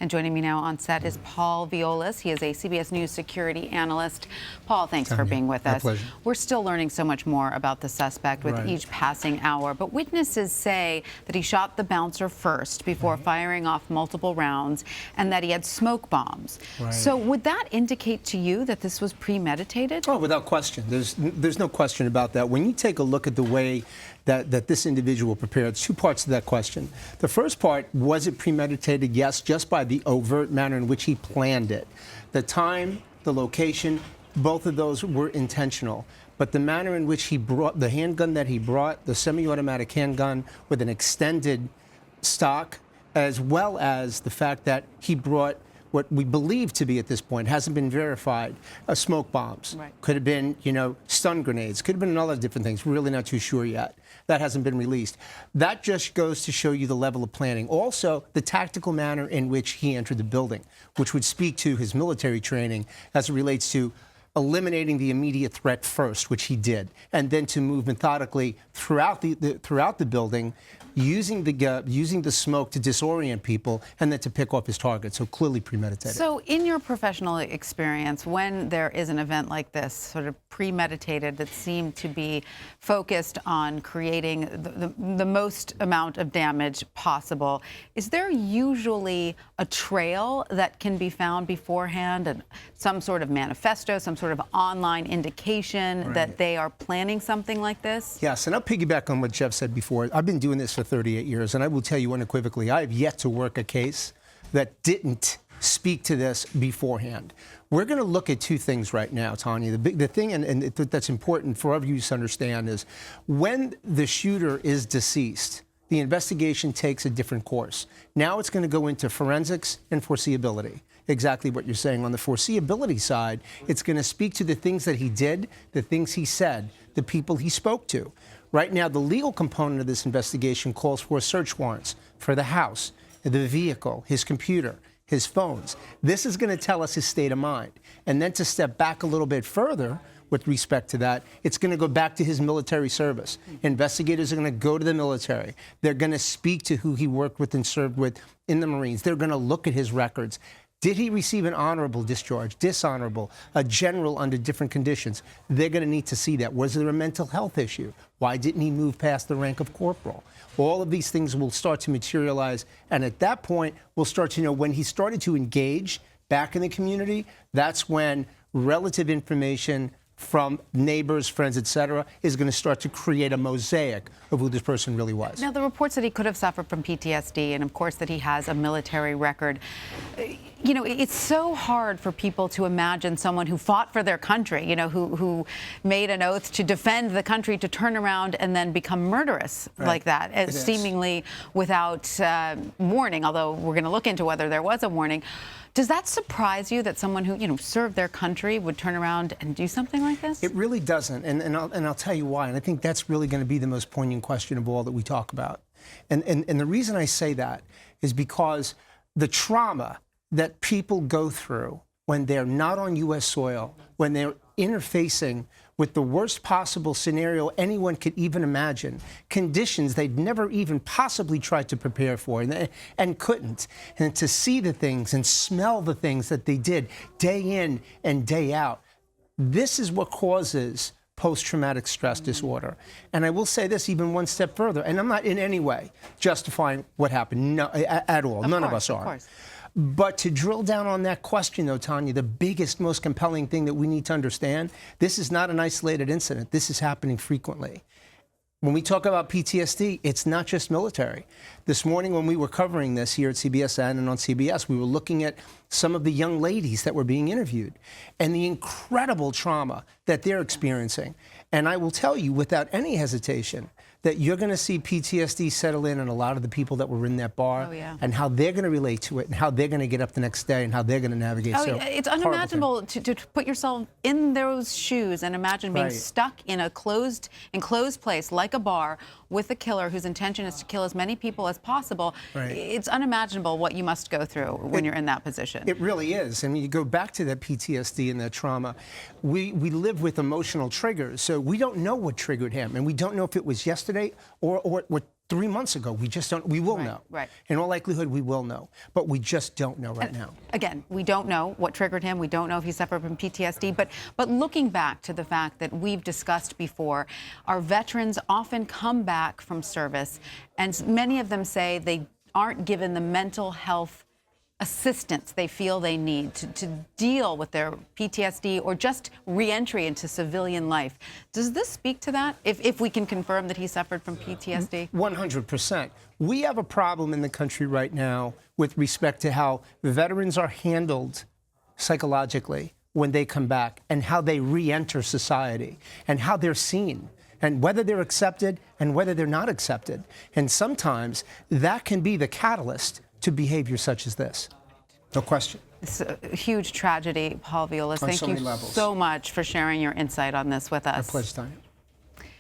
And joining me now on set is Paul Viollis. He is a CBS News security analyst. Paul, thanks for being with us. My pleasure. We're still learning so much more about the suspect with each passing hour, but witnesses say that he shot the bouncer first before firing off multiple rounds and that he had smoke bombs. So would that indicate to you that this was premeditated? Oh, without question. There's no question about that. When you take a look at the way that this individual prepared, two parts to that question. The first part, was it premeditated? Yes, just by the overt manner in which he planned it. The time, the location, both of those were intentional. But the manner in which he brought the handgun that he brought, the semi-automatic handgun with an extended stock, as well as the fact that he brought what we believe to be at this point, hasn't been verified, smoke bombs. Could have been, stun grenades. Could have been all other different things. We're really not too sure yet. That hasn't been released. That just goes to show you the level of planning. Also, the tactical manner in which he entered the building, which would speak to his military training as it relates to eliminating the immediate threat first, which he did, and then to move methodically throughout the building, using the smoke to disorient people, and then to pick off his target. So clearly premeditated. So in your professional experience, when there is an event like this, sort of premeditated, that seemed to be focused on creating the most amount of damage possible, is there usually a trail that can be found beforehand, and some sort of manifesto, some sort of online indication that they are planning something like this? Yes, and I'll piggyback on what Jeff said before. I've been doing this for 38 years, and I will tell you unequivocally, I have yet to work a case that didn't speak to this beforehand. We're going to look at two things right now, Tanya. The thing, and that's important for our viewers to understand, is when the shooter is deceased, the investigation takes a different course. Now it's going to go into forensics and foreseeability. Exactly what you're saying. On the foreseeability side, it's going to speak to the things that he did, the things he said, the people he spoke to. Right now, the legal component of this investigation calls for search warrants for the house, the vehicle, his computer, his phones. This is going to tell us his state of mind. And then to step back a little bit further with respect to that, it's going to go back to his military service. Investigators are going to go to the military. They're going to speak to who he worked with and served with in the Marines. They're going to look at his records. Did he receive an honorable discharge, dishonorable, a general under different conditions? They're going to need to see that. Was there a mental health issue? Why didn't he move past the rank of corporal? All of these things will start to materialize. And at that point, we'll start to know when he started to engage back in the community, that's when relative information from neighbors, friends, etc., is going to start to create a mosaic of who this person really was. Now, the reports that he could have suffered from PTSD, and of course that he has a military record, it's so hard for people to imagine someone who fought for their country, who made an oath to defend the country, to turn around and then become murderous like that, as seemingly without warning, although we're going to look into whether there was a warning. Does that surprise you that someone who, served their country would turn around and do something like this? It really doesn't, and I'll tell you why. And I think that's really going to be the most poignant question of all that we talk about. And the reason I say that is because the trauma that people go through when they're not on U.S. soil, when they're interfacing with the worst possible scenario anyone could even imagine, conditions they'd never even possibly tried to prepare for and couldn't. And to see the things and smell the things that they did day in and day out, this is what causes post-traumatic stress disorder. And I will say this even one step further, and I'm not in any way justifying what happened, no, at all. None of us are. But to drill down on that question, though, Tanya, the biggest, most compelling thing that we need to understand, this is not an isolated incident. This is happening frequently. When we talk about PTSD, it's not just military. This morning when we were covering this here at CBSN and on CBS, we were looking at some of the young ladies that were being interviewed and the incredible trauma that they're experiencing. And I will tell you without any hesitation that you're going to see PTSD settle in a lot of the people that were in that bar, and how they're going to relate to it, and how they're going to get up the next day, and how they're going to navigate. It's unimaginable to put yourself in those shoes and imagine being stuck in a enclosed place like a bar with a killer whose intention is to kill as many people as possible. It's unimaginable what you must go through when you're in that position. It really is. And when you go back to that PTSD and that trauma, we live with emotional triggers. So we don't know what triggered him, and we don't know if it was yesterday or what 3 months ago. We just don't. We will know. Right. In all likelihood, we will know. But we just don't know right now. Again, we don't know what triggered him. We don't know if he suffered from PTSD. But looking back to the fact that we've discussed before, our veterans often come back from service, and many of them say they aren't given the mental health assistance they feel they need to deal with their PTSD or just re-entry into civilian life. Does this speak to that, if we can confirm that he suffered from PTSD? 100%. We have a problem in the country right now with respect to how veterans are handled psychologically when they come back and how they re-enter society and how they're seen and whether they're accepted and whether they're not accepted. And sometimes that can be the catalyst to behavior such as this. No question. It's a huge tragedy, Paul Viollis. Thank you so much for sharing your insight on this with us. My pleasure, Tanya.